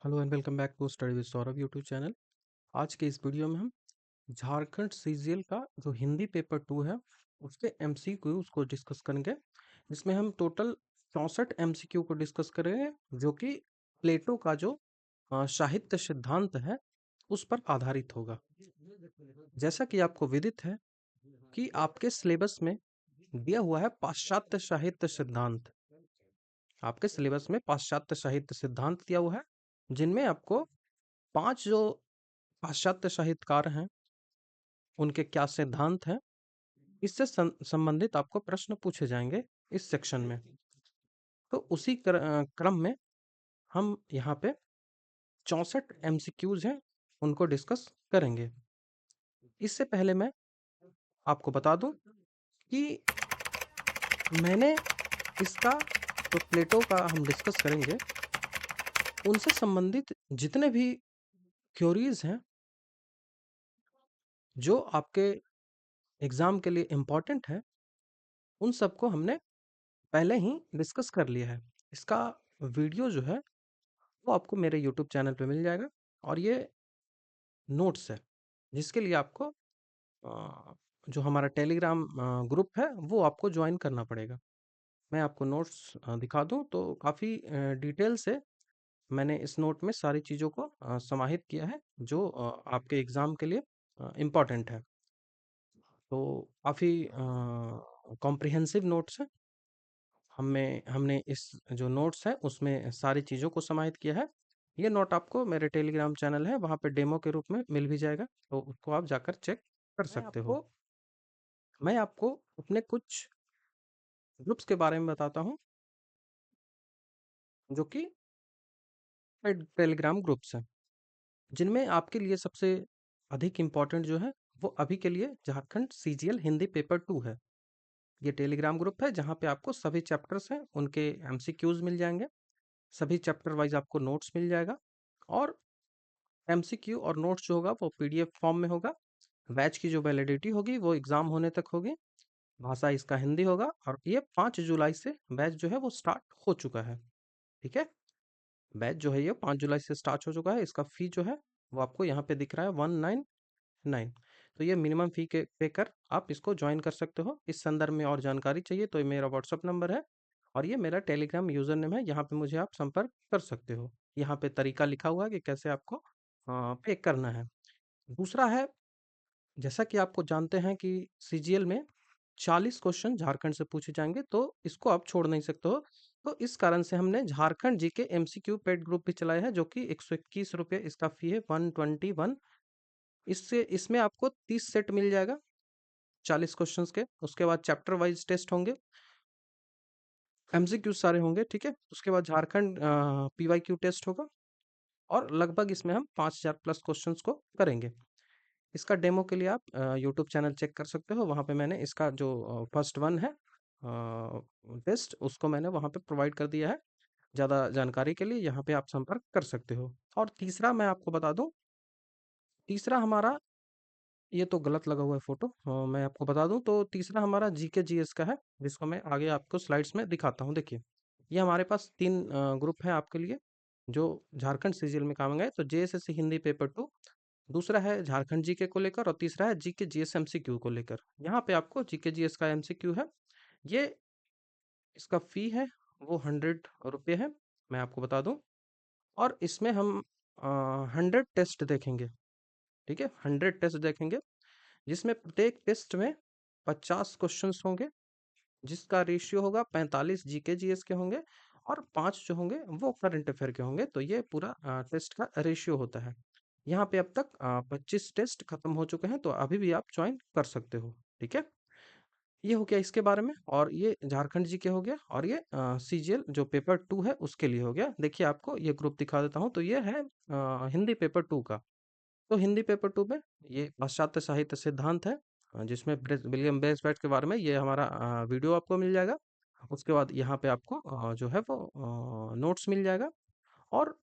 Hello and welcome back to study with Saurabh YouTube channel. आज के इस वीडियो में हम झारखंड सीजीएल का जो हिंदी पेपर 2 है उसके एमसीक्यू उसको डिस्कस करेंगे। इसमें हम टोटल 64 एमसीक्यू को डिस्कस करेंगे जो कि प्लेटो का जो साहित्य सिद्धांत है उस पर आधारित होगा। जैसा कि आपको विदित है कि आपके सिलेबस में दिया हुआ है पाश्चात्य साहित्य सिद्धांत। आपके सिलेबस में पाश्चात्य साहित्य सिद्धांत दिया हुआ है, जिनमें आपको 5 जो पाश्चात्य साहित्यकार हैं, उनके क्या सिद्धांत हैं, इससे संबंधित आपको प्रश्न पूछे जाएंगे इस सेक्शन में। तो उसी क्रम में हम यहाँ पे 64 एमसीक्यूज हैं, उनको डिस्कस करेंगे। इससे पहले मैं आपको बता दूं कि मैंने इसका जो प्लेटो का हम डिस्कस करेंगे, उनसे संबंधित जितने भी थ्योरीज हैं जो आपके एग्जाम के लिए इम्पोर्टेंट है, उन सबको हमने पहले ही डिस्कस कर लिया है। इसका वीडियो जो है वो आपको मेरे यूट्यूब चैनल पे मिल जाएगा और ये नोट्स है, जिसके लिए आपको जो हमारा टेलीग्राम ग्रुप है वो आपको ज्वाइन करना पड़ेगा। मैं आपको नोट्स दिखा दूं तो काफ़ी डिटेल से मैंने इस नोट में सारी चीज़ों को समाहित किया है जो आपके एग्ज़ाम के लिए इम्पोर्टेंट है। तो काफ़ी कॉम्प्रिहेंसिव नोट्स है। हमने इस जो नोट्स है उसमें सारी चीज़ों को समाहित किया है। ये नोट आपको मेरे टेलीग्राम चैनल है वहाँ पे डेमो के रूप में मिल भी जाएगा, तो उसको आप जाकर चेक कर सकते हो। मैं आपको अपने कुछ ग्रुप्स के बारे में बताता हूँ जो कि टेलीग्राम ग्रुप्स हैं, जिनमें आपके लिए सबसे अधिक इम्पोर्टेंट जो है वो अभी के लिए झारखंड सीजीएल हिंदी पेपर 2 है। ये टेलीग्राम ग्रुप है जहाँ पे आपको सभी चैप्टर्स हैं उनके एमसीक्यूज मिल जाएंगे, सभी चैप्टर वाइज आपको नोट्स मिल जाएगा और एमसीक्यू और नोट्स जो होगा वो पीडीएफ फॉर्म में होगा। बैच की जो वैलिडिटी होगी वो एग्जाम होने तक होगी। भाषा इसका हिंदी होगा और ये 5 जुलाई से बैच जो है वो स्टार्ट हो चुका है। ठीक है, बैच जो है ये 5 जुलाई से स्टार्ट हो चुका है। इसका फी जो है वो आपको यहाँ पे दिख रहा है 199। तो ये मिनिमम फी के पे कर आप इसको ज्वाइन कर सकते हो। इस संदर्भ में और जानकारी चाहिए तो ये मेरा व्हाट्सअप नंबर है और ये मेरा टेलीग्राम यूजर नेम है। यहाँ पे मुझे आप संपर्क कर सकते हो। यहाँ पे तरीका लिखा हुआ है कि कैसे आपको पे करना है। दूसरा है, जैसा कि आपको जानते हैं कि सीजीएल में 40 क्वेश्चन झारखंड से पूछे जाएंगे, तो इसको आप छोड़ नहीं सकते हो। तो इस कारण से हमने झारखंड जी के एमसीक्यू पेड ग्रुप भी चलाया है जो कि 121 रुपये इसका फी है, 121। इससे इसमें आपको 30 सेट मिल जाएगा 40 क्वेश्चंस के। उसके बाद चैप्टर वाइज टेस्ट होंगे, एमसीक्यू सारे होंगे। ठीक है, उसके बाद झारखंड पीवाईक्यू टेस्ट होगा और लगभग इसमें हम 5000 प्लस क्वेश्चंस को करेंगे। इसका डेमो के लिए आप यूट्यूब चैनल चेक कर सकते हो। वहाँ पे मैंने इसका जो फर्स्ट वन है टेस्ट, उसको मैंने वहाँ पे प्रोवाइड कर दिया है। ज़्यादा जानकारी के लिए यहाँ पे आप संपर्क कर सकते हो। और तीसरा मैं आपको बता दूँ, तीसरा हमारा, ये तो गलत लगा हुआ है फोटो, मैं आपको बता दूं तो तीसरा हमारा जीके जीएस का है, जिसको मैं आगे आपको स्लाइड्स में दिखाता हूं। देखिए, ये हमारे पास 3 ग्रुप है आपके लिए जो झारखंड सीजीएल में काम आएंगे। तो जेएसएससी हिंदी पेपर 2, दूसरा है झारखंड जीके को लेकर और तीसरा है जीके जीएस एमसीक्यू को लेकर। यहाँ पे आपको जीके जीएस का एमसीक्यू है, ये इसका फी है वो 100 रुपये है, मैं आपको बता दूं। और इसमें हम 100 टेस्ट देखेंगे। ठीक है, 100 टेस्ट देखेंगे जिसमें प्रत्येक टेस्ट में 50 क्वेश्चंस होंगे, जिसका रेशियो होगा 45 जीके जीएस के होंगे और 5 जो होंगे वो करंट अफेयर के होंगे। तो ये पूरा टेस्ट का रेशियो होता है। यहाँ पे अब तक 25 टेस्ट खत्म हो चुके हैं, तो अभी भी आप ज्वाइन कर सकते हो। ठीक है, ये हो गया इसके बारे में। और ये झारखंड जी के हो गया और ये सीजीएल जो पेपर 2 है उसके लिए हो गया। देखिए, आपको ये ग्रुप दिखा देता हूँ। तो ये है हिंदी पेपर 2 का। तो हिंदी पेपर 2 में ये पाश्चात्य साहित्य सिद्धांत है, जिसमें विलियम ब्रेसवेट के बारे में ये हमारा वीडियो आपको मिल जाएगा। उसके बाद यहाँ पे आपको जो है वो नोट्स मिल जाएगा। और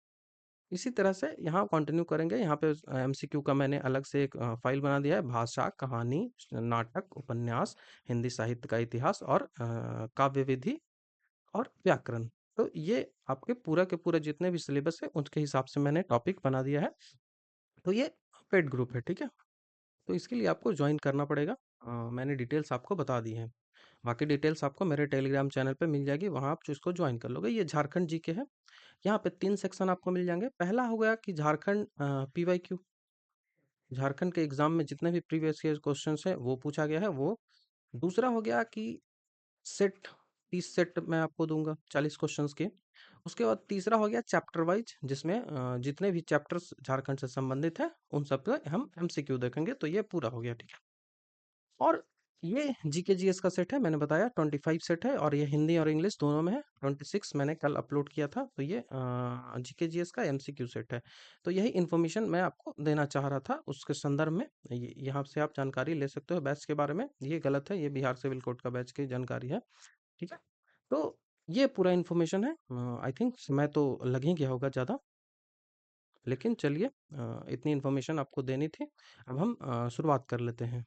इसी तरह से यहाँ कंटिन्यू करेंगे। यहाँ पे एमसीक्यू का मैंने अलग से एक फाइल बना दिया है, भाषा, कहानी, नाटक, उपन्यास, हिंदी साहित्य का इतिहास और काव्य विधि और व्याकरण। तो ये आपके पूरा के पूरा जितने भी सिलेबस है उसके हिसाब से मैंने टॉपिक बना दिया है। तो ये पेड ग्रुप है, ठीक है? तो इसके लिए आपको जॉइन करना पड़ेगा। मैंने डिटेल्स आपको बता दी हैं। बाकी डिटेल्स आपको मेरे टेलीग्राम चैनल पे मिल जाएगी, वहाँ आप इसको जॉइन कर लोगे। ये झारखंड जीके है। यहाँ पे 3 सेक्शन आपको मिल जाएँगे। पहला हो गया कि झारखंड पीवाईक्यू, झारखंड के एग्ज़ाम में जितने भी प्रीवियस ईयर क्वेश्चंस हैं वो पूछा गया है वो। दूसरा हो गया कि सेट 30 सेट मैं आपको दूँगा 40 क्वेश्चंस के। उसके बाद तीसरा हो गया चैप्टर वाइज़, जिसमें जितने भी चैप्टर्स झारखंड से संबंधित हैं उन सब पे हम एमसीक्यू देखेंगे, तो ये पूरा हो गया, ठीक है? और ये जीके जीएस का सेट है, मैंने बताया 25 सेट है, और ये हिंदी और इंग्लिश दोनों में है। 26 मैंने कल अपलोड किया था, तो ये जीके जीएस का एमसीक्यू सेट है। तो यही इन्फॉर्मेशन मैं आपको देना चाह रहा था उसके संदर्भ में। यहाँ से आप जानकारी ले सकते हो बैच के बारे में। ये गलत है, ये बिहार सिविल कोड का बैच की जानकारी है, ठीक है? तो ये पूरा इन्फॉर्मेशन है। आई थिंक समय तो लग ही गया होगा ज़्यादा, लेकिन चलिए, इतनी इन्फॉर्मेशन आपको देनी थी। अब हम शुरुआत कर लेते हैं।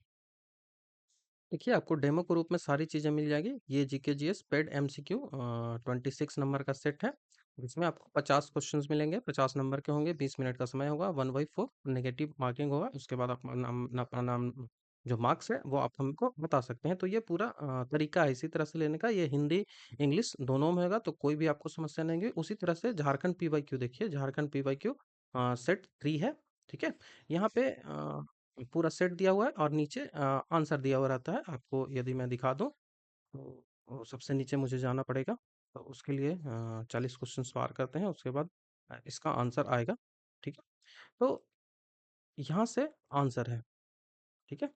देखिए, आपको डेमो के रूप में सारी चीज़ें मिल जाएगी। ये GK GS paid MCQ 26 number का सेट है, जिसमें आपको 50 क्वेश्चंस मिलेंगे। 50 नंबर के होंगे, 20 मिनट का समय होगा, 1/4 नेगेटिव मार्किंग होगा। उसके बाद अपना नाम जो मार्क्स है वो आप हमको बता सकते हैं। तो ये पूरा तरीका है इसी तरह से लेने का। ये हिंदी इंग्लिश दोनों में होगा, तो कोई भी आपको समस्या नहीं होगी। उसी तरह से झारखंड पीवाईक्यू देखिए, झारखंड पीवाईक्यू सेट 3 है, ठीक है? यहाँ पे पूरा सेट दिया हुआ है और नीचे आंसर दिया हुआ रहता है। आपको यदि मैं दिखा दूँ तो सबसे नीचे मुझे जाना पड़ेगा। तो उसके लिए 40 क्वेश्चंस पार करते हैं, उसके बाद इसका आंसर आएगा, ठीक है? तो यहाँ से आंसर है, ठीक है?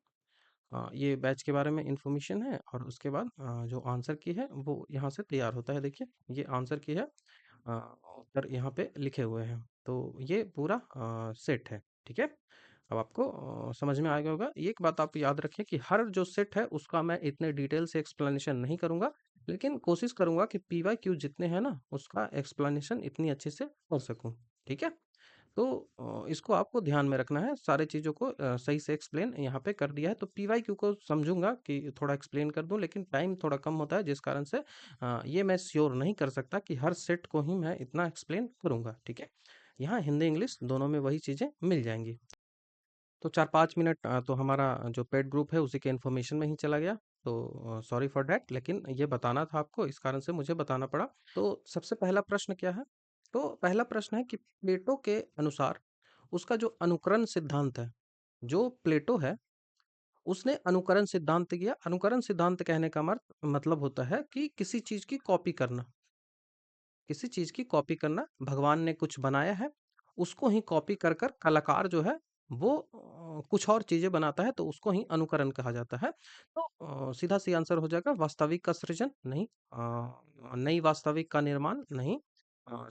ये बैच के बारे में इन्फॉर्मेशन है, और उसके बाद जो आंसर की है वो यहाँ से तैयार होता है। देखिए, ये आंसर की है, उत्तर यहाँ पे लिखे हुए हैं। तो ये पूरा सेट है, ठीक है? अब आपको समझ में आ गया होगा। एक बात आप याद रखें कि हर जो सेट है उसका मैं इतने डिटेल से एक्सप्लेनेशन नहीं करूँगा, लेकिन कोशिश करूँगा कि पीवाईक्यू जितने हैं ना उसका एक्सप्लेनेशन इतनी अच्छे से कर सकूँ, ठीक है? तो इसको आपको ध्यान में रखना है, सारी चीज़ों को सही से एक्सप्लेन यहाँ पे कर दिया है। तो पीवाईक्यू को समझूँगा कि थोड़ा एक्सप्लेन कर दूँ, लेकिन टाइम थोड़ा कम होता है, जिस कारण से ये मैं श्योर नहीं कर सकता कि हर सेट को ही मैं इतना एक्सप्लेन करूँगा, ठीक है? यहाँ हिंदी इंग्लिश दोनों में वही चीज़ें मिल जाएँगी। तो 4-5 मिनट तो हमारा जो पेड ग्रुप है उसी के इन्फॉर्मेशन में ही चला गया। तो सॉरी फॉर दैट, लेकिन ये बताना था आपको, इस कारण से मुझे बताना पड़ा। तो सबसे पहला प्रश्न क्या है? तो पहला प्रश्न है कि प्लेटो के अनुसार उसका जो अनुकरण सिद्धांत है, जो प्लेटो है उसने अनुकरण सिद्धांत किया। अनुकरण सिद्धांत कहने का मतलब होता है कि किसी चीज़ की कॉपी करना। किसी चीज़ की कॉपी करना, भगवान ने कुछ बनाया है, उसको ही कॉपी कर कर कलाकार जो है वो कुछ और चीज़ें बनाता है, तो उसको ही अनुकरण कहा जाता है। तो सीधा-सी आंसर हो जाएगा वास्तविक का सृजन नहीं, नई वास्तविक का निर्माण नहीं,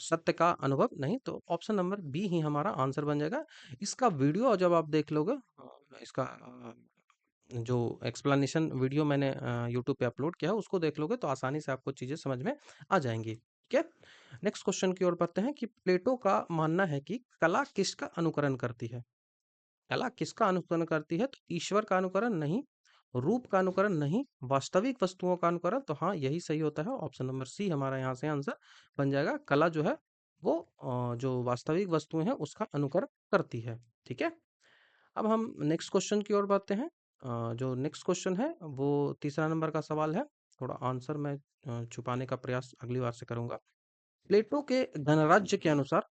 सत्य का अनुभव नहीं। तो ऑप्शन नंबर बी ही हमारा आंसर बन जाएगा। इसका वीडियो जब आप देख लोगे, इसका जो एक्सप्लेनेशन वीडियो मैंने यूट्यूब पे अपलोड किया है उसको देख लोगे तो आसानी से आपको चीज़ें समझ में आ जाएँगी, ठीक है? नेक्स्ट क्वेश्चन की ओर बढ़ते हैं कि प्लेटो का मानना है कि कला किसका अनुकरण करती है? कला किसका अनुकरण करती है? तो ईश्वर का अनुकरण नहीं, रूप का अनुकरण नहीं, वास्तविक वस्तुओं का अनुकरण। तो हाँ, यही सही होता है। ऑप्शन नंबर सी हमारा यहाँ से आंसर बन जाएगा। कला जो है वो जो वास्तविक वस्तुएँ हैं उसका अनुकरण करती है, ठीक है? अब हम नेक्स्ट क्वेश्चन की ओर बढ़ते हैं। जो नेक्स्ट क्वेश्चन है वो तीसरा नंबर का सवाल है। थोड़ा आंसर मैं छुपाने का प्रयास अगली बार से करूँगा। प्लेटो के गणराज्य के अनुसार,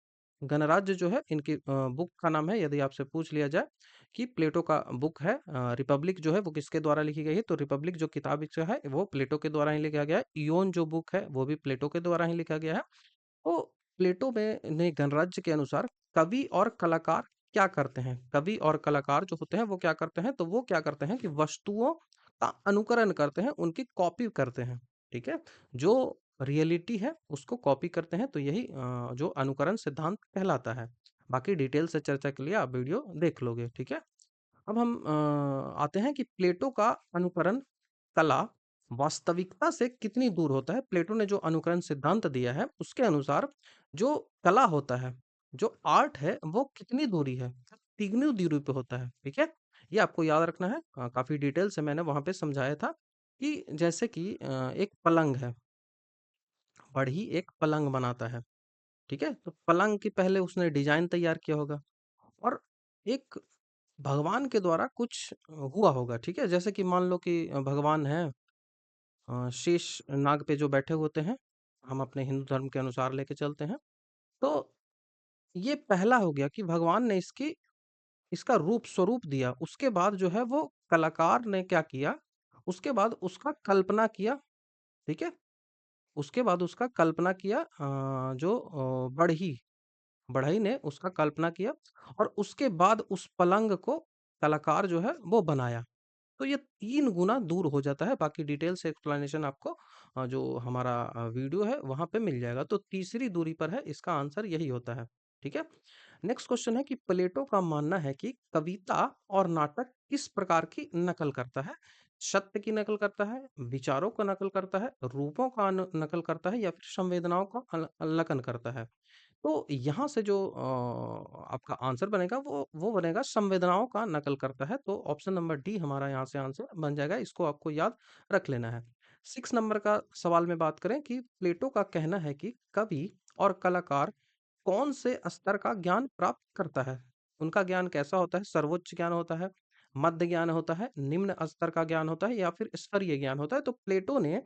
गणराज्य जो है इनकी बुक का नाम है। यदि आपसे पूछ लिया जाए कि प्लेटो का बुक है रिपब्लिक जो है वो किसके द्वारा लिखी गई है, तो रिपब्लिक जो किताब जो है वो प्लेटो के द्वारा ही लिखा गया है। इयोन जो बुक है वो भी प्लेटो के द्वारा ही लिखा गया है। तो प्लेटो में ने गणराज्य के अनुसार कवि और कलाकार क्या करते हैं? कवि और कलाकार जो होते हैं वो क्या करते हैं? तो वो क्या करते हैं कि वस्तुओं का अनुकरण करते हैं, उनकी कॉपी करते हैं, ठीक है? जो रियलिटी है उसको कॉपी करते हैं, तो यही जो अनुकरण सिद्धांत कहलाता है। बाकी डिटेल से चर्चा के लिए आप वीडियो देख लोगे, ठीक है? अब हम आते हैं कि प्लेटो का अनुकरण कला वास्तविकता से कितनी दूर होता है। प्लेटो ने जो अनुकरण सिद्धांत दिया है उसके अनुसार जो कला होता है, जो आर्ट है वो कितनी दूरी है, कितनी दूरी पे होता है, ठीक है? ये आपको याद रखना है। काफी डिटेल से मैंने वहां पे समझाया था कि जैसे कि एक पलंग है, बढ़ई एक पलंग बनाता है, ठीक है? तो पलंग की पहले उसने डिज़ाइन तैयार किया होगा और एक भगवान के द्वारा कुछ हुआ होगा, ठीक है? जैसे कि मान लो कि भगवान हैं, शेष नाग पे जो बैठे होते हैं, हम अपने हिंदू धर्म के अनुसार लेके चलते हैं। तो ये पहला हो गया कि भगवान ने इसका रूप स्वरूप दिया। उसके बाद जो है वो कलाकार ने क्या किया, उसके बाद उसका कल्पना किया, ठीक है? उसके बाद उसका कल्पना किया, जो बढ़ई ने उसका कल्पना किया और उसके बाद उस पलंग को कलाकार जो है वो बनाया। तो ये 3 गुना दूर हो जाता है, बाकी डिटेल से एक्सप्लेनेशन आपको जो हमारा वीडियो है वहाँ पे मिल जाएगा। तो तीसरी दूरी पर है, इसका आंसर यही होता है, ठीक है? नेक्स्ट क्वेश्चन है कि प्लेटो का मानना है कि कविता और नाटक किस प्रकार की नकल करता है? सत्य की नकल करता है, विचारों को नकल करता है, रूपों का नकल करता है या फिर संवेदनाओं का नकल करता है? तो यहाँ से जो आपका आंसर बनेगा वो बनेगा संवेदनाओं का नकल करता है। तो ऑप्शन नंबर डी हमारा यहाँ से आंसर बन जाएगा, इसको आपको याद रख लेना है। 6 नंबर का सवाल में बात करें कि प्लेटो का कहना है कि कवि और कलाकार कौन से स्तर का ज्ञान प्राप्त करता है? उनका ज्ञान कैसा होता है? सर्वोच्च ज्ञान होता है, मध्य ज्ञान होता है, निम्न स्तर का ज्ञान होता है या फिर स्तरीय ज्ञान होता है? तो प्लेटो ने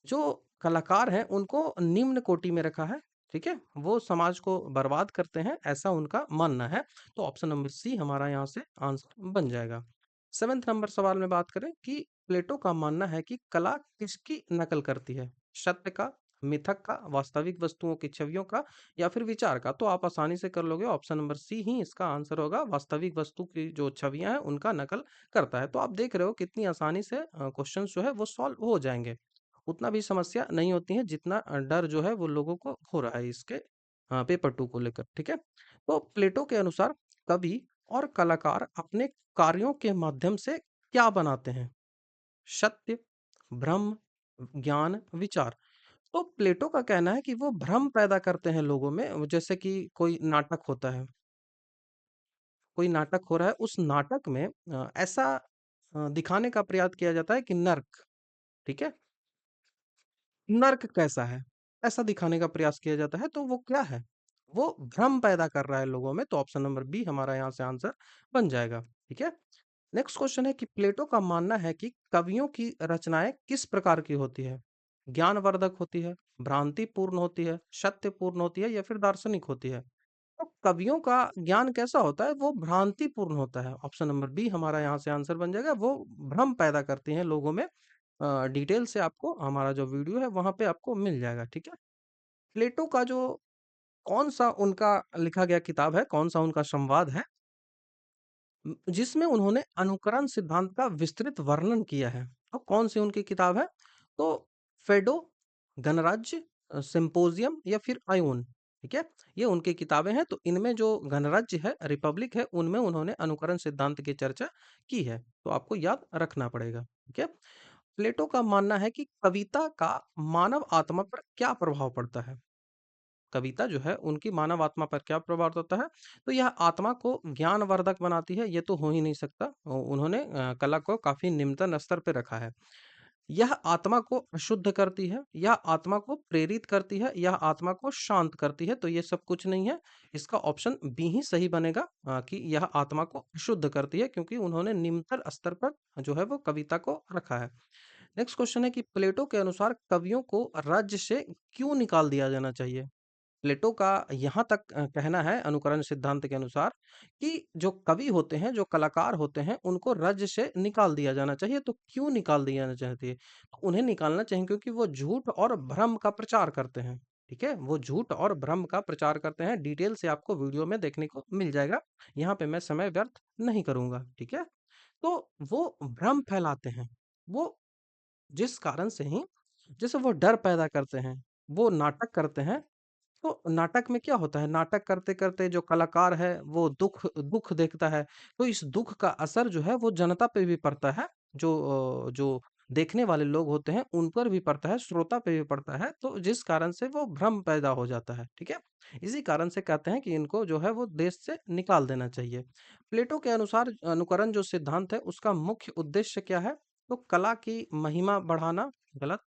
जो कलाकार हैं उनको निम्न कोटि में रखा है, ठीक है? वो समाज को बर्बाद करते हैं, ऐसा उनका मानना है। तो ऑप्शन नंबर सी हमारा यहाँ से आंसर बन जाएगा। 7th नंबर सवाल में बात करें कि प्लेटो का मानना है कि कला किसकी नकल करती है? सत्य का, मिथक का, वास्तविक वस्तुओं की छवियों का या फिर विचार का? तो आप आसानी से कर लोगे, ऑप्शन नंबर सी ही इसका आंसर होगा। वास्तविक वस्तु की जो छवियां हैं उनका नकल करता है। तो आप देख रहे हो कितनी आसानी से क्वेश्चन जो है वो सॉल्व हो जाएंगे। उतना भी समस्या नहीं होती है जितना डर जो है वो लोगों को हो रहा है इसके पेपर 2 को लेकर, ठीक है? तो प्लेटो के अनुसार कवि और कलाकार अपने कार्यों के माध्यम से क्या बनाते हैं? सत्य, भ्रम, ज्ञान, विचार। तो प्लेटो का कहना है कि वो भ्रम पैदा करते हैं लोगों में, जैसे कि कोई नाटक हो रहा है, उस नाटक में ऐसा दिखाने का प्रयास किया जाता है कि नर्क, ठीक है? नर्क कैसा है? ऐसा दिखाने का प्रयास किया जाता है, तो वो क्या है? वो भ्रम पैदा कर रहा है लोगों में, तो ऑप्शन नंबर बी हमारा यहाँ से आंसर बन जाएगा, ठीक है? नेक्स्ट क्वेश्चन है कि प्लेटो का मानना है कि कवियों की रचनाएँ किस प्रकार की होती है? ज्ञानवर्धक होती है, भ्रांतिपूर्ण होती है, सत्यपूर्ण होती है या फिर दार्शनिक होती है? तो कवियों का ज्ञान कैसा होता है? वो भ्रांतिपूर्ण होता है। ऑप्शन नंबर बी हमारा यहाँ से आंसर बन जाएगा। वो भ्रम पैदा करती हैं लोगों में। डिटेल से आपको हमारा जो वीडियो है वहाँ पे आपको मिल जाएगा, ठीक है? प्लेटो का जो कौन-सा उनका लिखा गया किताब है, कौन-सा उनका संवाद है जिसमें उन्होंने अनुकरण सिद्धांत का विस्तृत वर्णन किया है। तो कौन-सी उनकी किताब है? तो फेडो, गणराज्य, सिम्पोजियम या फिर आयोन, ठीक है? ये उनकी किताबें हैं, तो इनमें जो गणराज्य है, रिपब्लिक है, उनमें उन्होंने अनुकरण सिद्धांत की चर्चा की है। तो आपको याद रखना पड़ेगा, ठीक है? प्लेटो का मानना है कि कविता का मानव आत्मा पर क्या प्रभाव पड़ता है? कविता जो है उनकी मानव आत्मा पर क्या प्रभाव होता है? तो यह आत्मा को ज्ञानवर्धक बनाती है, ये तो हो ही नहीं सकता। उन्होंने कला को काफ़ी निम्नतम स्तर पे रखा है। यह आत्मा को अशुद्ध करती है, यह आत्मा को प्रेरित करती है, यह आत्मा को शांत करती है, तो ये सब कुछ नहीं है। इसका ऑप्शन बी ही सही बनेगा, कि यह आत्मा को अशुद्ध करती है क्योंकि उन्होंने निम्नतर स्तर पर जो है वो कविता को रखा है। नेक्स्ट क्वेश्चन है कि प्लेटो के अनुसार कवियों को राज्य से क्यों निकाल दिया जाना चाहिए? प्लेटो का यहाँ तक कहना है अनुकरण सिद्धांत के अनुसार कि जो कवि होते हैं, जो कलाकार होते हैं, उनको राज्य से निकाल दिया जाना चाहिए। तो क्यों निकाल दिया जाना चाहिए? तो उन्हें निकालना चाहिए क्योंकि वो झूठ और भ्रम का प्रचार करते हैं। ठीक है? वो झूठ और भ्रम का प्रचार करते हैं। डिटेल से आपको वीडियो में देखने को मिल जाएगा। यहाँ पे मैं समय व्यर्थ नहीं करूँगा। ठीक है? तो वो भ्रम फैलाते हैं। वो जिस कारण से ही जैसे वो डर पैदा करते हैं, वो नाटक करते हैं, तो नाटक में क्या होता है, नाटक करते-करते जो कलाकार है वो दुःख दुःख देखता है, तो इस दुःख का असर जो है वो जनता पे भी पड़ता है, जो देखने वाले लोग होते हैं उन पर भी पड़ता है, श्रोता पे भी पड़ता है, तो जिस कारण से वो भ्रम पैदा हो जाता है, ठीक है? इसी कारण से कहते हैं कि इनको जो है वो देश से निकाल देना चाहिए। प्लेटो के अनुसार अनुकरण जो सिद्धांत है उसका मुख्य उद्देश्य क्या है? तो कला की महिमा बढ़ाना, गलत।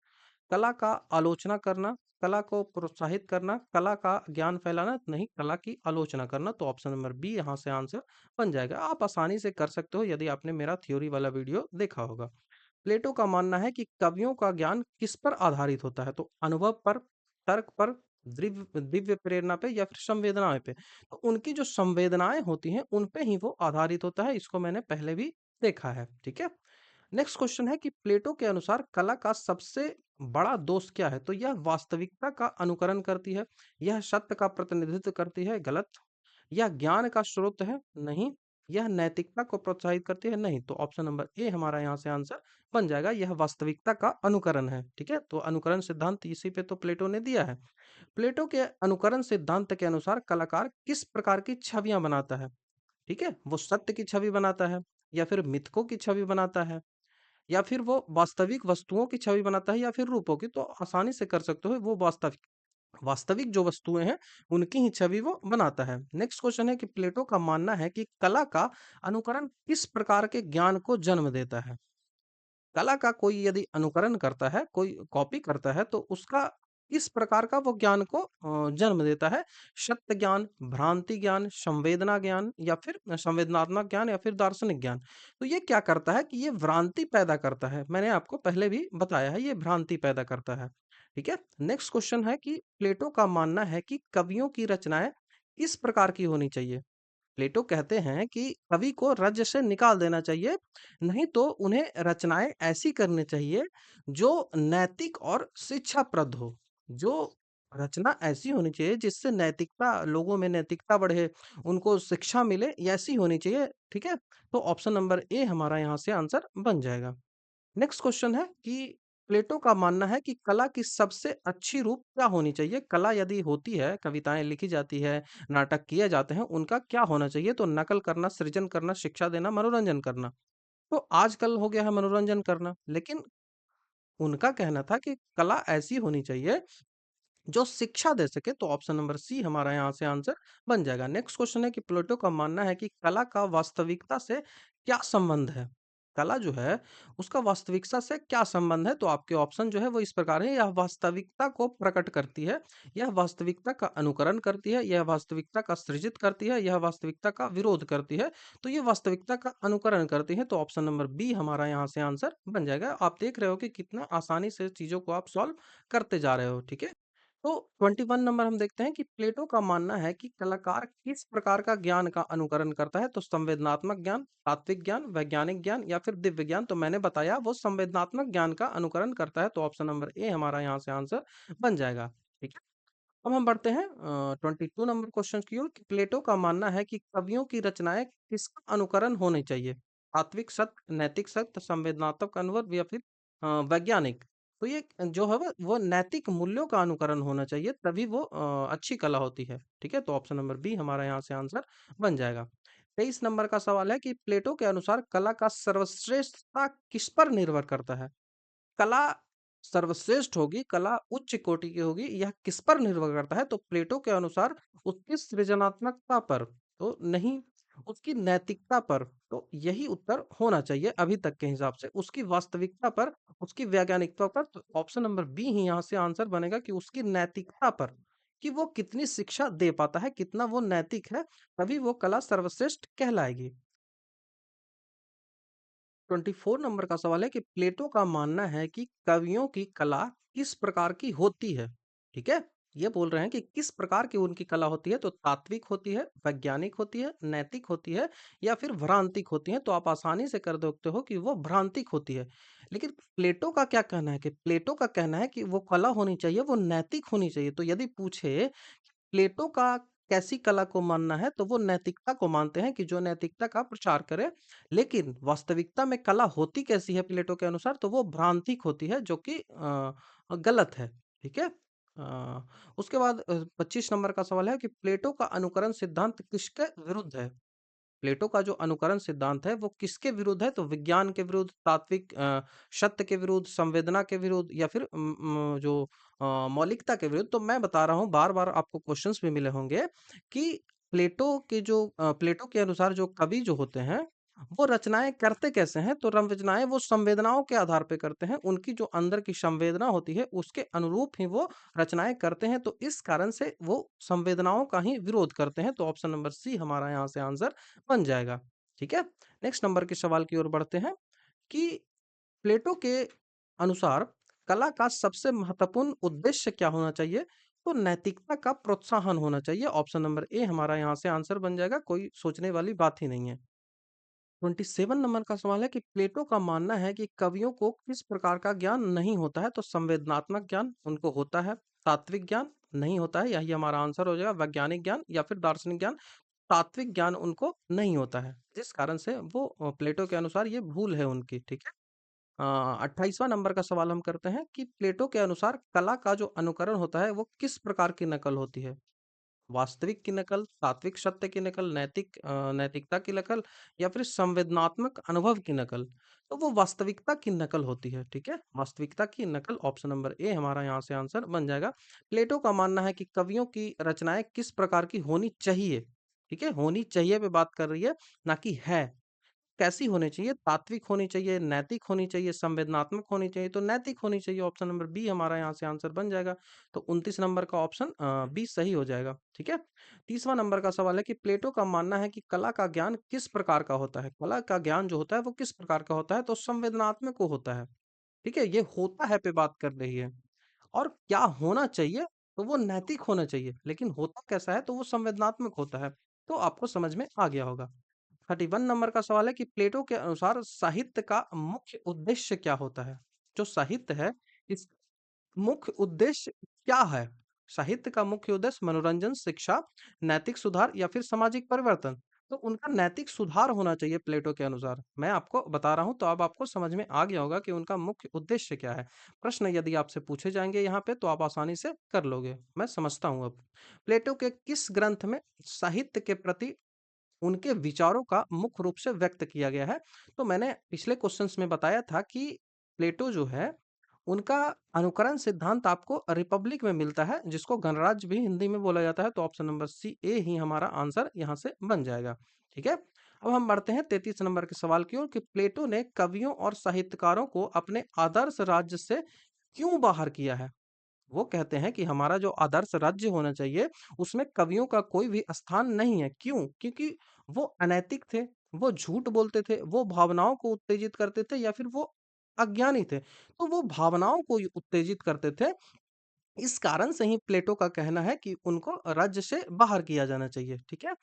कला का आलोचना करना, कला को प्रोत्साहित करना, कला का ज्ञान फैलाना, नहीं कला की आलोचना करना। तो ऑप्शन नंबर बी यहाँ से आंसर बन जाएगा। आप आसानी से कर सकते हो यदि आपने मेरा थ्योरी वाला वीडियो देखा होगा। प्लेटो का मानना है कि कवियों का ज्ञान किस पर आधारित होता है? तो अनुभव पर, तर्क पर, दिव्य दिव्य प्रेरणा पे या फिर संवेदनाएं पे। तो उनकी जो संवेदनाएं होती हैं उन पे ही वो आधारित होता है। इसको मैंने पहले भी देखा है। ठीक है। नेक्स्ट क्वेश्चन है कि प्लेटो के अनुसार कला का सबसे बड़ा दोष क्या है? तो यह वास्तविकता का अनुकरण करती है, यह सत्य का प्रतिनिधित्व करती है, गलत। यह ज्ञान का स्रोत है, नहीं। यह नैतिकता को प्रोत्साहित करती है, नहीं। तो ऑप्शन नंबर ए हमारा यहाँ से आंसर बन जाएगा, यह वास्तविकता का अनुकरण है। ठीक है, तो अनुकरण सिद्धांत इसी पे तो प्लेटो ने दिया है। प्लेटो के अनुकरण सिद्धांत के अनुसार कलाकार किस प्रकार की छवियां बनाता है? ठीक है, वो सत्य की छवि बनाता है, या फिर मिथकों की छवि बनाता है, या फिर वो वास्तविक वस्तुओं की छवि बनाता है, या फिर रूपों की। तो आसानी से कर सकते हो, वो वास्तविक वास्तविक जो वस्तुएं हैं उनकी ही छवि वो बनाता है। नेक्स्ट क्वेश्चन है कि प्लेटो का मानना है कि कला का अनुकरण किस प्रकार के ज्ञान को जन्म देता है? कला का कोई यदि अनुकरण करता है, कोई कॉपी करता है, तो उसका किस प्रकार का वो ज्ञान को जन्म देता है? सत्य ज्ञान, भ्रांति ज्ञान, संवेदना ज्ञान, या फिर संवेदनात्मक ज्ञान, या फिर दार्शनिक ज्ञान। तो ये क्या करता है कि ये भ्रांति पैदा करता है। मैंने आपको पहले भी बताया है, ये भ्रांति पैदा करता है। ठीक है। नेक्स्ट क्वेश्चन है कि प्लेटो का मानना है कि कवियों की रचनाएं किस प्रकार की होनी चाहिए? प्लेटो कहते हैं कि कवि को रज से निकाल देना चाहिए, नहीं तो उन्हें रचनाएं ऐसी करनी चाहिए जो नैतिक और शिक्षाप्रद हो। जो रचना ऐसी होनी चाहिए जिससे नैतिकता, लोगों में नैतिकता बढ़े, उनको शिक्षा मिले, ये ऐसी होनी चाहिए। ठीक है, तो ऑप्शन नंबर ए हमारा यहाँ से आंसर बन जाएगा। नेक्स्ट क्वेश्चन है कि प्लेटो का मानना है कि कला की सबसे अच्छी रूप क्या होनी चाहिए? कला यदि होती है, कविताएं लिखी जाती है, नाटक किए जाते हैं, उनका क्या होना चाहिए? तो नकल करना, सृजन करना, शिक्षा देना, मनोरंजन करना। तो आजकल हो गया है मनोरंजन करना, लेकिन उनका कहना था कि कला ऐसी होनी चाहिए जो शिक्षा दे सके। तो ऑप्शन नंबर सी हमारा यहाँ से आंसर बन जाएगा। नेक्स्ट क्वेश्चन है कि प्लेटो का मानना है कि कला का वास्तविकता से क्या संबंध है? कला जो है उसका वास्तविकता से क्या संबंध है? तो आपके ऑप्शन जो है वो इस प्रकार है, यह वास्तविकता को प्रकट करती है, यह वास्तविकता का अनुकरण करती है, यह वास्तविकता का सृजित करती है, यह वास्तविकता का विरोध करती है। तो ये वास्तविकता का अनुकरण करती है। तो ऑप्शन नंबर बी हमारा यहाँ से आंसर बन जाएगा। आप देख रहे हो कि कितना आसानी से चीजों को आप सॉल्व करते जा रहे हो। ठीक है, तो 21 नंबर हम देखते हैं कि प्लेटो का मानना है कि कलाकार किस प्रकार का ज्ञान का अनुकरण करता है? तो संवेदनात्मक ज्ञान, तात्विक ज्ञान, वैज्ञानिक ज्ञान, या फिर दिव्य ज्ञान। तो मैंने बताया वो संवेदनात्मक ज्ञान का अनुकरण करता है। तो ऑप्शन नंबर ए हमारा यहाँ से आंसर बन जाएगा। ठीक है, अब हम बढ़ते हैं 22 नंबर क्वेश्चन की ओर कि प्लेटो का मानना है कि कवियों की रचनाएं किसका अनुकरण होनी चाहिए? तात्विक सत्य, नैतिक सत्य, संवेदनात्मक अनुभव, या फिर वैज्ञानिक। तो ये जो है वो नैतिक मूल्यों का अनुकरण होना चाहिए, तभी वो अच्छी कला होती है। ठीक है, तो ऑप्शन नंबर बी हमारा यहाँ से आंसर बन जाएगा। 23 नंबर का सवाल है कि प्लेटो के अनुसार कला का सर्वश्रेष्ठता किस पर निर्भर करता है? कला सर्वश्रेष्ठ होगी, कला उच्च कोटि की होगी, यह किस पर निर्भर करता है? तो प्लेटो के अनुसार उसकी सृजनात्मकता पर, तो नहीं, उसकी नैतिकता पर। तो यही उत्तर होना चाहिए अभी तक के हिसाब से, उसकी वास्तविकता पर, उसकी वैज्ञानिकता पर। तो ऑप्शन नंबर बी ही यहाँ से आंसर बनेगा कि उसकी नैतिकता पर, कि वो कितनी शिक्षा दे पाता है, कितना वो नैतिक है, तभी वो कला सर्वश्रेष्ठ कहलाएगी। 24 नंबर का सवाल है कि प्लेटो का मानना है कि कवियों की कला किस प्रकार की होती है? ठीक है, ये बोल रहे हैं कि किस प्रकार की उनकी कला होती है। तो तात्विक होती है, वैज्ञानिक होती है, नैतिक होती है, या फिर भ्रांतिक होती है। तो आप आसानी से कर सकते हो कि वो भ्रांतिक होती है। लेकिन प्लेटो का क्या कहना है? कि प्लेटो का कहना है कि वो कला होनी चाहिए, वो नैतिक होनी चाहिए। तो यदि पूछे प्लेटो का कैसी कला को मानना है, तो वो नैतिकता को मानते हैं कि जो नैतिकता का प्रचार करे। लेकिन वास्तविकता में कला होती कैसी है प्लेटो के अनुसार? तो वो भ्रांतिक होती है, जो कि गलत है। ठीक है, उसके बाद 25 नंबर का सवाल है कि प्लेटो का अनुकरण सिद्धांत किसके विरुद्ध है? प्लेटो का जो अनुकरण सिद्धांत है वो किसके विरुद्ध है? तो विज्ञान के विरुद्ध, तात्विक सत्य के विरुद्ध, संवेदना के विरुद्ध, या फिर जो मौलिकता के विरुद्ध। तो मैं बता रहा हूँ, बार बार आपको क्वेश्चंस भी मिले होंगे कि प्लेटो के अनुसार जो कवि जो होते हैं वो रचनाएँ करते कैसे हैं? तो रचनाएँ वो संवेदनाओं के आधार पे करते हैं। उनकी जो अंदर की संवेदना होती है, उसके अनुरूप ही वो रचनाएँ करते हैं। तो इस कारण से वो संवेदनाओं का ही विरोध करते हैं। तो ऑप्शन नंबर सी हमारा यहाँ से आंसर बन जाएगा। ठीक है? नेक्स्ट नंबर के सवाल की ओर बढ़ते हैं कि प्लेटो के अनुसार कला का सबसे महत्वपूर्ण उद्देश्य क्या होना चाहिए? तो नैतिकता का प्रोत्साहन होना चाहिए। ऑप्शन नंबर ए हमारा यहाँ से आंसर बन जाएगा। कोई सोचने वाली बात ही नहीं है। 27 नंबर का सवाल है कि प्लेटो का मानना है कि कवियों को किस प्रकार का ज्ञान नहीं होता है? तो संवेदनात्मक ज्ञान उनको होता है, तात्विक ज्ञान नहीं होता है, यही हमारा आंसर हो जाएगा। वैज्ञानिक ज्ञान या फिर दार्शनिक ज्ञान, तात्विक ज्ञान उनको नहीं होता है, जिस कारण से वो प्लेटो के अनुसार ये भूल है उनकी, ठीक है? 28वां नंबर का सवाल हम करते हैं कि प्लेटो के अनुसार कला का जो अनुकरण होता है, वो किस प्रकार की नकल होती है? वास्तविक की नकल, तात्विक सत्य की नकल, नैतिकता की नकल या फिर संवेदनात्मक अनुभव की नकल? तो वो वास्तविकता की नकल होती है, ठीक है? वास्तविकता की नकल ऑप्शन नंबर ए हमारा यहाँ से आंसर बन जाएगा। प्लेटो का मानना है कि कवियों की रचनाएँ किस प्रकार की होनी चाहिए, ठीक है? होनी चाहिए पे बात कर रही है, ना कि है। कैसी होनी चाहिए? तात्विक होनी चाहिए, नैतिक होनी चाहिए, संवेदनात्मक होनी चाहिए, तो नैतिक होनी चाहिए। ऑप्शन नंबर बी हमारा यहाँ से आंसर बन जाएगा। तो 29 नंबर का ऑप्शन बी सही हो जाएगा, ठीक है? 30वां नंबर का सवाल है कि प्लेटो का मानना है कि कला का ज्ञान किस प्रकार का होता है? कला का ज्ञान जो होता है वो किस प्रकार का होता है? तो संवेदनात्मक को होता है, ठीक है? ये होता है पे बात कर रही है। और क्या होना चाहिए? तो वो नैतिक होना चाहिए, लेकिन होता कैसा है? तो वो संवेदनात्मक होता है। तो आपको समझ में आ गया होगा। 31 नंबर का सवाल है कि प्लेटो के अनुसार साहित्य का मुख्य उद्देश्य क्या होता है? जो साहित्य है, इस मुख्य उद्देश्य क्या है? साहित्य का मुख्य उद्देश्य मनोरंजन, शिक्षा, नैतिक सुधार या फिर सामाजिक परिवर्तन? तो उनका नैतिक सुधार होना चाहिए प्लेटो के अनुसार। मैं आपको बता रहा हूँ तो अब आपको समझ में आ गया होगा कि उनका मुख्य उद्देश्य क्या है। प्रश्न यदि आपसे पूछे जाएँगे यहाँ पे तो आप आसानी से कर लोगे। मैं समझता हूँ अब। प्लेटो के किस ग्रंथ में साहित्य के प्रति उनके विचारों का मुख्य रूप से व्यक्त किया गया है? तो मैंने पिछले क्वेश्चंस में बताया था कि प्लेटो जो है, उनका अनुकरण सिद्धांत आपको रिपब्लिक में मिलता है, जिसको गणराज्य भी हिंदी में बोला जाता है। तो ऑप्शन नंबर सी ए ही हमारा आंसर यहाँ से बन जाएगा, ठीक है? अब हम बढ़ते हैं 33 नंबर के सवाल की ओर कि प्लेटो ने कवियों और साहित्यकारों को अपने आदर्श राज्य से क्यों बाहर किया है? वो कहते हैं कि हमारा जो आदर्श राज्य होना चाहिए, उसमें कवियों का कोई भी स्थान नहीं है। क्यों? क्योंकि वो अनैतिक थे, वो झूठ बोलते थे, वो भावनाओं को उत्तेजित करते थे या फिर वो अज्ञानी थे। तो वो भावनाओं को उत्तेजित करते थे, इस कारण से ही प्लेटो का कहना है कि उनको राज्य से बाहर किया जाना चाहिए, ठीक है?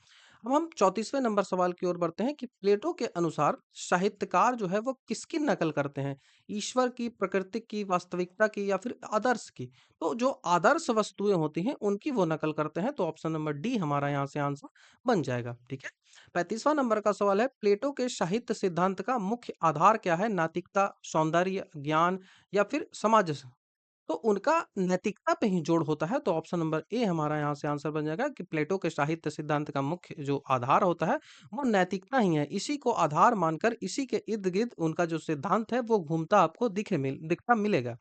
अब हम 34वें नंबर सवाल की ओर बढ़ते हैं कि प्लेटो के अनुसार साहित्यकार जो है वो किसकी नकल करते हैं? ईश्वर की, प्रकृति की, वास्तविकता की या फिर आदर्श की? तो जो आदर्श वस्तुएँ होती हैं उनकी वो नकल करते हैं। तो ऑप्शन नंबर डी हमारा यहाँ से आंसर बन जाएगा, ठीक है? 35वां नंबर का सवाल है प्लेटो के साहित्य सिद्धांत का मुख्य आधार क्या है? नैतिकता, सौंदर्य, ज्ञान या फिर समाज तो उनका नैतिकता पे ही जोड़ होता है। तो ऑप्शन नंबर ए हमारा यहाँ से आंसर बन जाएगा कि प्लेटो के साहित्य सिद्धांत का मुख्य जो आधार होता है वो नैतिकता ही है। इसी को आधार मानकर इसी के इर्द गिर्द उनका जो सिद्धांत है वो घूमता आपको दिखता मिलेगा।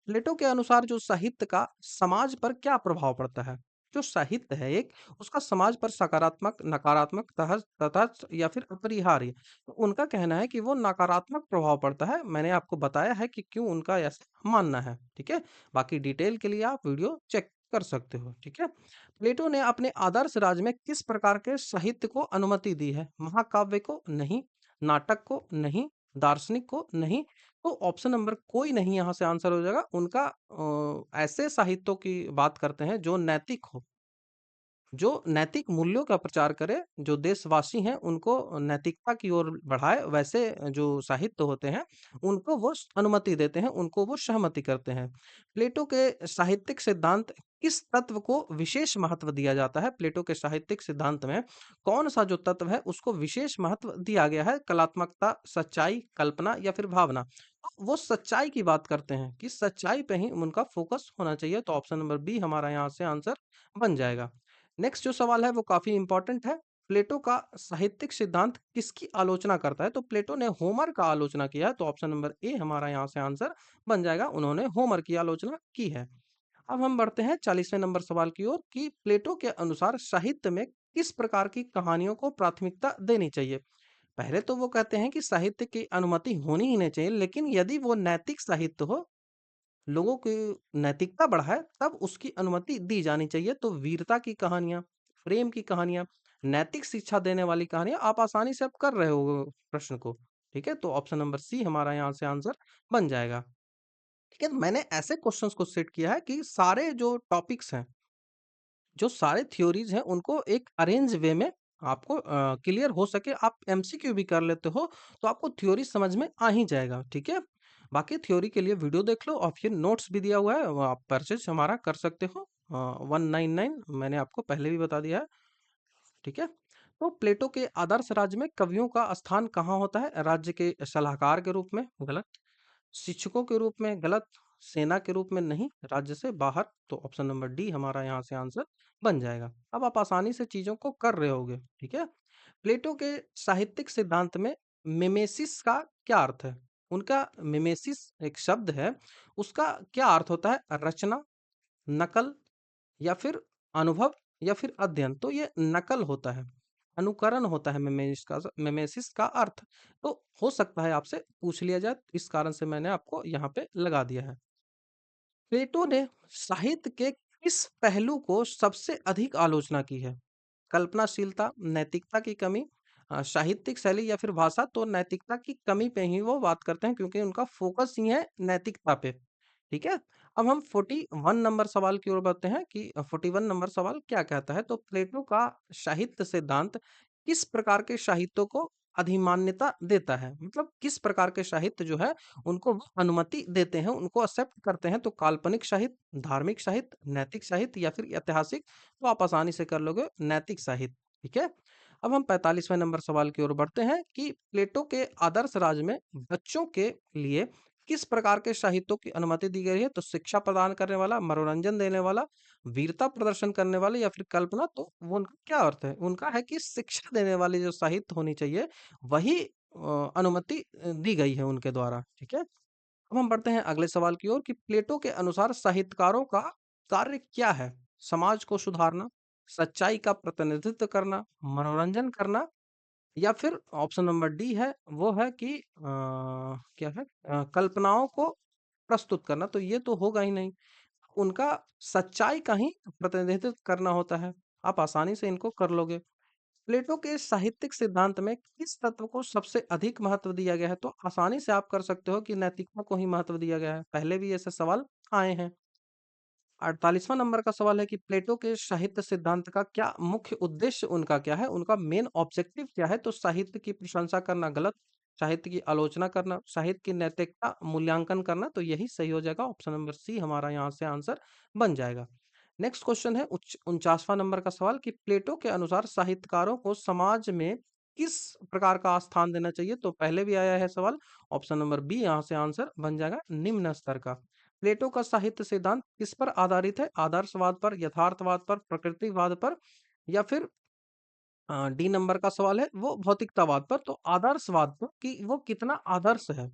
प्लेटो के अनुसार जो साहित्य का समाज पर क्या प्रभाव पड़ता है? जो साहित्य है एक, उसका समाज पर सकारात्मक, नकारात्मक, तटस्थ या फिर अपरिहार्य। तो उनका कहना है कि वो नकारात्मक प्रभाव पड़ता है। मैंने आपको बताया है कि क्यों उनका ऐसा मानना है, ठीक है? बाकी डिटेल के लिए आप वीडियो चेक कर सकते हो, ठीक है? प्लेटो ने अपने आदर्श राज में किस प्रकार के साहित्य को अनुमति दी है? महाकाव्य को नहीं, नाटक को नहीं, दार्शनिक को नहीं, तो ऑप्शन नंबर कोई नहीं यहाँ से आंसर हो जाएगा। उनका ऐसे साहित्यों की बात करते हैं जो नैतिक हो, जो नैतिक मूल्यों का प्रचार करे, जो देशवासी हैं उनको नैतिकता की ओर बढ़ाए, वैसे जो साहित्य होते हैं, उनको वो अनुमति देते हैं, उनको वो सहमति करते हैं। प्लेटो के साहित्यिक सिद्धांत किस तत्व को विशेष महत्व दिया जाता है? प्लेटो के साहित्यिक सिद्धांत में कौन-सा जो तत्व है उसको विशेष महत्व दिया गया है? कलात्मकता, सच्चाई, कल्पना या फिर भावना? तो वो सच्चाई की बात करते हैं कि सच्चाई पे ही उनका फोकस होना चाहिए। तो ऑप्शन नंबर बी हमारा यहाँ से आंसर बन जाएगा। नेक्स्ट जो सवाल है वो काफी इंपॉर्टेंट है। प्लेटो का साहित्यिक सिद्धांत किसकी आलोचना करता है? तो प्लेटो ने होमर का आलोचना किया है। तो ऑप्शन नंबर ए हमारा यहाँ से आंसर बन जाएगा। उन्होंने होमर की आलोचना की है। अब हम बढ़ते हैं 40वें नंबर सवाल की ओर कि प्लेटो के अनुसार साहित्य में किस प्रकार की कहानियों को प्राथमिकता देनी चाहिए? पहले तो वो कहते हैं कि साहित्य की अनुमति होनी ही नहीं चाहिए, लेकिन यदि वो नैतिक साहित्य हो, लोगों की नैतिकता बढ़ाए, तब उसकी अनुमति दी जानी चाहिए। तो वीरता की कहानियाँ, प्रेम की कहानियाँ, नैतिक शिक्षा देने वाली कहानियाँ आप आसानी से आप कर रहे हो प्रश्न को, ठीक है? तो ऑप्शन नंबर सी हमारा यहाँ से आंसर बन जाएगा, ठीक है? तो मैंने ऐसे क्वेश्चंस को सेट किया है कि सारे जो टॉपिक्स हैं, जो सारे थ्योरीज़ हैं, उनको एक अरेंज वे में आपको क्लियर हो सके। आप एमसीक्यू भी कर लेते हो, तो आपको थ्योरी समझ में आ ही जाएगा, ठीक है? बाकी थ्योरी के लिए वीडियो देख लो और फिर नोट्स भी दिया हुआ है, वो आप परचेज़ हमारा कर सकते हो। 199 मैंने आपको पहले भी बता दिया है, ठीक है? तो प्लेटो के आदर्श राज्य में कवियों का स्थान कहाँ होता है? राज्य के सलाहकार के रूप में, गलत। शिक्षकों के रूप में, गलत। सेना के रूप में, नहीं। राज्य से बाहर, तो ऑप्शन नंबर डी हमारा यहाँ से आंसर बन जाएगा। अब आप आसानी से चीजों को कर रहे होगे, ठीक है? प्लेटो के साहित्यिक सिद्धांत में मिमेसिस का क्या अर्थ है? उनका मिमेसिस एक शब्द है, उसका क्या अर्थ होता है? रचना, नकल, या फिर अनुभव, या फिर अध्ययन। तो ये नकल होता है, अनुकरण होता है मिमेसिस का अर्थ। तो हो सकता है आपसे पूछ लिया जाए, इस कारण से मैंने आपको यहाँ पे लगा दिया है। प्लेटो ने साहित्य के किस पहलू को सबसे अधिक आलोचना की है? कल्पनाशीलता, नैतिकता की कमी, साहित्यिक शैली, या फिर भाषा। तो नैतिकता की कमी पे ही वो बात करते हैं, क्योंकि उनका फोकस ही है नैतिकता पे, ठीक है? अब हम 41 नंबर सवाल की ओर बढ़ते हैं कि 41 नंबर सवाल क्या कहता है? तो प्लेटो का साहित्य सिद्धांत किस प्रकार के साहित्यों को अधिमान्यता देता है? मतलब किस प्रकार के साहित्य जो है उनको वो अनुमति देते हैं, उनको एक्सेप्ट करते हैं। तो काल्पनिक साहित्य, धार्मिक साहित्य, नैतिक साहित्य, या फिर ऐतिहासिक। तो आप आसानी से कर लोगे नैतिक साहित्य, ठीक है? अब हम 45वें नंबर सवाल की ओर बढ़ते हैं कि प्लेटो के आदर्श राज में बच्चों के लिए किस प्रकार के साहित्यों की अनुमति दी गई है? तो शिक्षा प्रदान करने वाला, मनोरंजन देने वाला, वीरता प्रदर्शन करने वाले, या फिर कल्पना। तो वो उनका क्या अर्थ है? उनका है कि शिक्षा देने वाली जो साहित्य होनी चाहिए, वही अनुमति दी गई है उनके द्वारा, ठीक है? अब हम बढ़ते हैं अगले सवाल की ओर कि प्लेटो के अनुसार साहित्यकारों का कार्य क्या है? समाज को सुधारना, सच्चाई का प्रतिनिधित्व करना, मनोरंजन करना, या फिर ऑप्शन नंबर डी है, वो है कि क्या है? कल्पनाओं को प्रस्तुत करना। तो ये तो होगा ही नहीं, उनका सच्चाई का ही प्रतिनिधित्व करना होता है। आप आसानी से इनको कर लोगे। प्लेटो के साहित्यिक सिद्धांत में किस तत्व को सबसे अधिक महत्व दिया गया है? तो आसानी से आप कर सकते हो कि नैतिकता को ही महत्व दिया गया है। पहले भी ऐसे सवाल आए हैं। 48वां नंबर का सवाल है कि प्लेटो के साहित्य सिद्धांत का क्या मुख्य उद्देश्य उनका क्या है? उनका मेन ऑब्जेक्टिव क्या है? तो साहित्य की प्रशंसा करना, गलत। साहित्य की आलोचना करना, साहित्य की नैतिकता मूल्यांकन करना। तो यही सही हो जाएगा, ऑप्शन नंबर सी हमारा यहाँ से आंसर बन जाएगा। नेक्स्ट क्वेश्चन है 49वां नंबर का सवाल कि प्लेटो के अनुसार साहित्यकारों को समाज में किस प्रकार का स्थान देना चाहिए? तो पहले भी आया है सवाल, ऑप्शन नंबर बी यहाँ से आंसर बन जाएगा, निम्न स्तर का। प्लेटो का साहित्य सिद्धांत किस पर आधारित है? आदर्शवाद पर, यथार्थवाद पर, प्रकृतिवाद पर, या फिर डी नंबर का सवाल है वो भौतिकतावाद पर। तो आदर्शवाद पर कि वो कितना आदर्श है,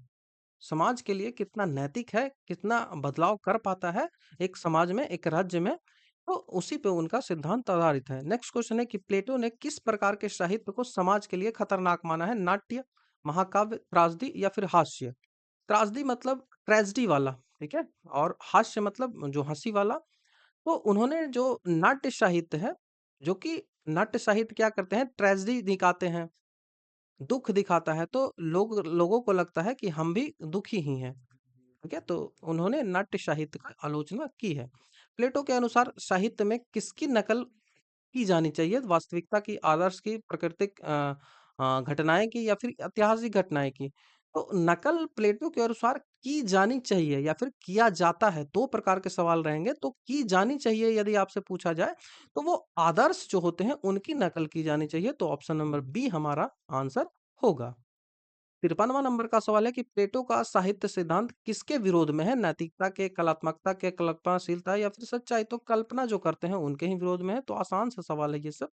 समाज के लिए कितना नैतिक है, कितना बदलाव कर पाता है एक समाज में, एक राज्य में। तो उसी पे उनका सिद्धांत आधारित है। नेक्स्ट क्वेश्चन है कि प्लेटो ने किस प्रकार के साहित्य को समाज के लिए खतरनाक माना है? नाट्य, महाकाव्य, त्रासदी, या फिर हास्य। त्रासदी मतलब ट्रेजेडी वाला, ठीक है? और हास्य मतलब जो हंसी वाला। तो उन्होंने जो नाट्य साहित्य है, जो कि नाट्य साहित्य क्या करते हैं? ट्रेजेडी दिखाते हैं, दुख दिखाता है, तो लोगों को लगता है कि हम भी दुखी ही हैं, ठीक है? तो उन्होंने नाट्य साहित्य का आलोचना की है। प्लेटो के अनुसार साहित्य में किसकी नकल की जानी चाहिए? वास्तविकता की, आदर्श की, प्राकृतिक घटनाएँ की, या फिर ऐतिहासिक घटनाएँ की? तो नकल प्लेटो के अनुसार की जानी चाहिए या फिर किया जाता है, 2 प्रकार के सवाल रहेंगे। तो की जानी चाहिए यदि आपसे पूछा जाए, तो वो आदर्श जो होते हैं उनकी नकल की जानी चाहिए। तो ऑप्शन नंबर बी हमारा आंसर होगा। 53वां नंबर का सवाल है कि प्लेटो का साहित्य सिद्धांत किसके विरोध में है? नैतिकता के, कलात्मकता के, कल्पनाशीलता, या फिर सच्चाई? तो कल्पना जो करते हैं उनके ही विरोध में है। तो आसान सा सवाल है ये सब।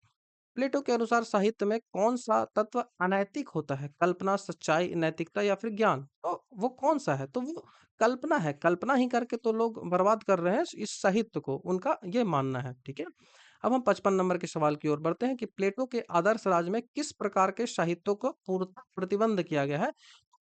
प्लेटो के अनुसार साहित्य में कौन सा तत्व अनैतिक होता है? कल्पना, सच्चाई, नैतिकता, या फिर ज्ञान? तो वो कौन सा है? तो वो कल्पना है। कल्पना ही करके तो लोग बर्बाद कर रहे हैं इस साहित्य को, उनका ये मानना है, ठीक है? अब हम 55 नंबर के सवाल की ओर बढ़ते हैं कि प्लेटो के आदर्श राज में किस प्रकार के साहित्यों को प्रतिबंध किया गया है?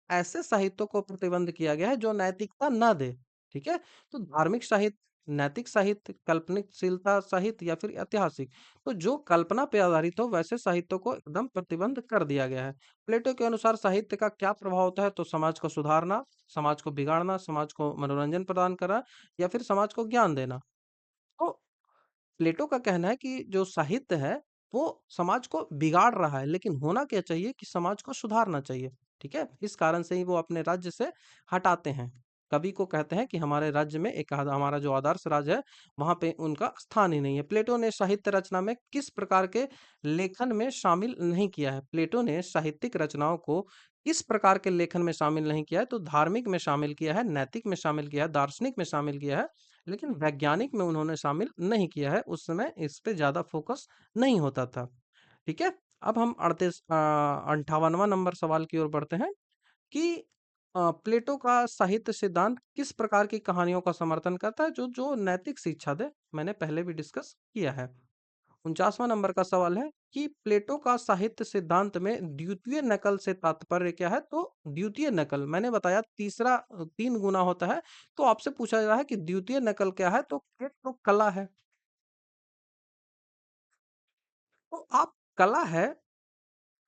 ऐसे साहित्यों को प्रतिबंध किया गया है जो नैतिकता ना दे, ठीक है? तो धार्मिक साहित्य, नैतिक साहित्य, कल्पनाशीलता साहित्य या फिर ऐतिहासिक। तो जो कल्पना पे आधारित हो वैसे साहित्यों को एकदम प्रतिबंध कर दिया गया है। प्लेटो के अनुसार साहित्य का क्या प्रभाव होता है? तो समाज को सुधारना, समाज को बिगाड़ना, समाज को मनोरंजन प्रदान करना या फिर समाज को ज्ञान देना। तो प्लेटो का कहना है कि जो साहित्य है वो समाज को बिगाड़ रहा है, लेकिन होना क्या चाहिए कि समाज को सुधारना चाहिए, ठीक है? इस कारण से ही वो अपने राज्य से हटाते हैं। कवि को कहते हैं कि हमारे राज्य में एक हमारा जो आदर्श राज्य है वहां पे उनका स्थान ही नहीं है। प्लेटो ने साहित्य रचना में किस प्रकार के लेखन में शामिल नहीं किया है? प्लेटो ने साहित्यिक रचनाओं को किस प्रकार के लेखन में शामिल नहीं किया है? तो धार्मिक में शामिल किया है, नैतिक में शामिल किया है, दार्शनिक में शामिल किया है, लेकिन वैज्ञानिक में उन्होंने शामिल नहीं किया है। उस समय इस पे ज़्यादा फ़ोकस नहीं होता था। ठीक है? अब हम 58वां नंबर सवाल की ओर बढ़ते हैं कि प्लेटो का साहित्य सिद्धांत किस प्रकार की कहानियों का समर्थन करता है जो जो नैतिक शिक्षा दे? मैंने पहले भी डिस्कस किया है। 49वां नंबर का सवाल है कि प्लेटो का साहित्य सिद्धांत में द्वितीय नकल से तात्पर्य क्या है? तो द्वितीय नकल मैंने बताया तीसरा 3 गुना होता है, तो आपसे पूछा जा रहा है कि द्वितीय नकल क्या है? तो एक तो कला है। तो आप कला है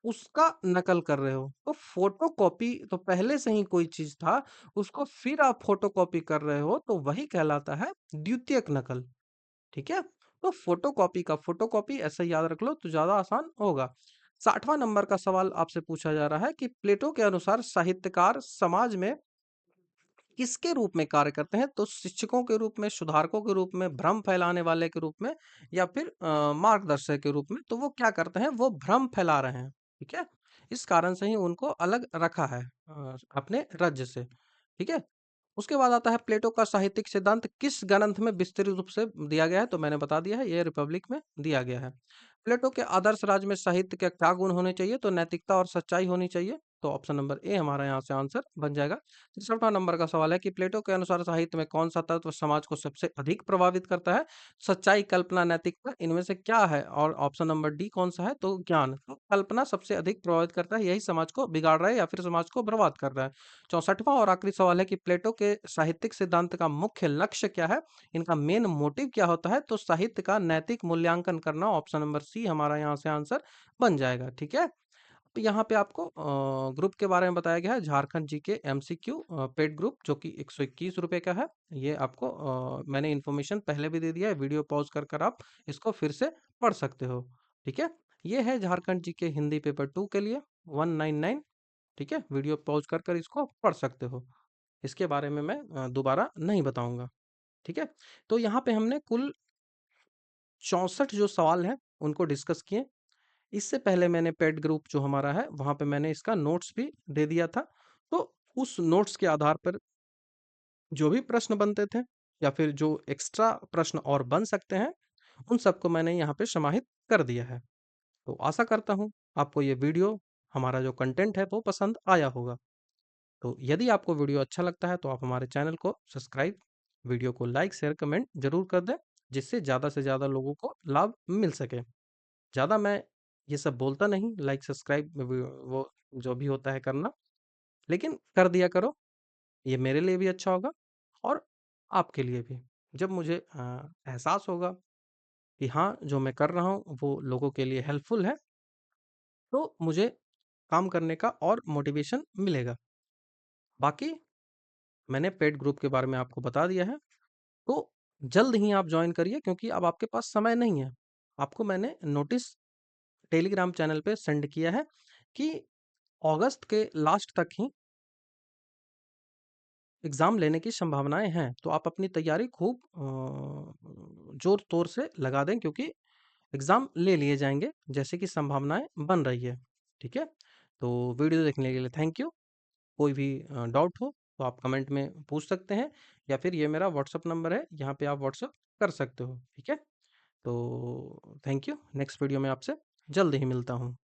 उसका नकल कर रहे हो। तो फ़ोटोकॉपी तो पहले से ही कोई चीज़ था, उसको फिर आप फ़ोटोकॉपी कर रहे हो तो वही कहलाता है द्वितीयक नकल। ठीक है? तो फ़ोटोकॉपी का फ़ोटोकॉपी ऐसे याद रख लो तो ज़्यादा आसान होगा। 60वां नंबर का सवाल आपसे पूछा जा रहा है कि प्लेटो के अनुसार साहित्यकार समाज में किसके रूप में कार्य करते हैं? तो शिक्षकों के रूप में, सुधारकों के रूप में, भ्रम फैलाने वाले के रूप में या फिर मार्गदर्शक के रूप में। तो वो क्या करते हैं? वो भ्रम फैला रहे हैं, ठीक है? इस कारण से ही उनको अलग रखा है अपने राज्य से, ठीक है? उसके बाद आता है प्लेटो का साहित्यिक सिद्धांत किस ग्रंथ में विस्तृत रूप से दिया गया है? तो मैंने बता दिया है, ये रिपब्लिक में दिया गया है। प्लेटो के आदर्श राज में साहित्य के क्या गुण होने चाहिए? तो नैतिकता और सच्चाई होनी चाहिए। तो ऑप्शन नंबर ए हमारा यहाँ से आंसर बन जाएगा। 63वां नंबर का सवाल है कि प्लेटो के अनुसार साहित्य में कौन-सा तत्व समाज को सबसे अधिक प्रभावित करता है? सच्चाई, कल्पना, नैतिकता इनमें से क्या है? और ऑप्शन नंबर डी कौन-सा है? तो ज्ञान। तो कल्पना सबसे अधिक प्रभावित करता है, यही समाज को बिगाड़ रहा है या फिर समाज को बर्बाद कर रहा है। 64वां और आखिरी सवाल है कि प्लेटो के साहित्यिक सिद्धांत का मुख्य लक्ष्य क्या है? इनका मेन मोटिव क्या होता है? तो साहित्य का नैतिक मूल्यांकन करना। ऑप्शन नंबर सी हमारा यहाँ से आंसर बन जाएगा, ठीक है? तो यहाँ पे आपको ग्रुप के बारे में बताया गया है, Jharkhand GK MCQ paid group जो कि 121 रुपए का है। ये आपको मैंने इन्फॉर्मेशन पहले भी दे दिया है, वीडियो पॉज़ कर कर आप इसको फिर से पढ़ सकते हो, ठीक है? ये है झारखंड जीके हिंदी पेपर 2 के लिए 199, ठीक है? वीडियो पॉज़ कर कर इसको पढ़ सकते हो। इसके बारे में मैं दोबारा नहीं बताऊँगा, ठीक है? तो यहाँ पे हमने कुल 64 जो सवाल हैं, उनको डिस्कस किए। इससे पहले मैंने पेड ग्रुप जो हमारा है, वहाँ पे मैंने इसका नोट्स भी दे दिया था। तो उस नोट्स के आधार पर जो भी प्रश्न बनते थे या फिर जो एक्स्ट्रा प्रश्न और बन सकते हैं, उन सबको मैंने यहाँ पे समाहित कर दिया है। तो आशा करता हूँ आपको ये वीडियो, हमारा जो कंटेंट है वो पसंद आया होगा। तो यदि आपको वीडियो अच्छा लगता है तो आप हमारे चैनल को सब्सक्राइब, वीडियो को लाइक, शेयर, कमेंट ज़रूर कर दें, जिससे ज़्यादा से ज़्यादा लोगों को लाभ मिल सके। ज़्यादा मैं ये सब बोलता नहीं, लाइक, सब्सक्राइब वो जो भी होता है करना, लेकिन कर दिया करो, ये मेरे लिए भी अच्छा होगा और आपके लिए भी। जब मुझे एहसास होगा कि हाँ, जो मैं कर रहा हूँ वो लोगों के लिए हेल्पफुल है, तो मुझे काम करने का और मोटिवेशन मिलेगा। बाकी मैंने पेड ग्रुप के बारे में आपको बता दिया है, तो जल्द ही आप जॉइन करिए क्योंकि अब आपके पास समय नहीं है। आपको मैंने नोटिस टेलीग्राम चैनल पे सेंड किया है कि अगस्त के लास्ट तक ही एग्ज़ाम लेने की संभावनाएँ हैं, तो आप अपनी तैयारी खूब ज़ोर-तोर से लगा दें क्योंकि एग्ज़ाम ले लिए जाएँगे, जैसे कि संभावनाएँ बन रही है, ठीक है? तो वीडियो देखने के लिए थैंक यू। कोई भी डाउट हो तो आप कमेंट में पूछ सकते हैं या फिर ये मेरा व्हाट्सएप नंबर है, यहाँ पे आप व्हाट्सएप कर सकते हो, ठीक है? तो थैंक यू। नेक्स्ट वीडियो में आपसे जल्द ही मिलता हूँ।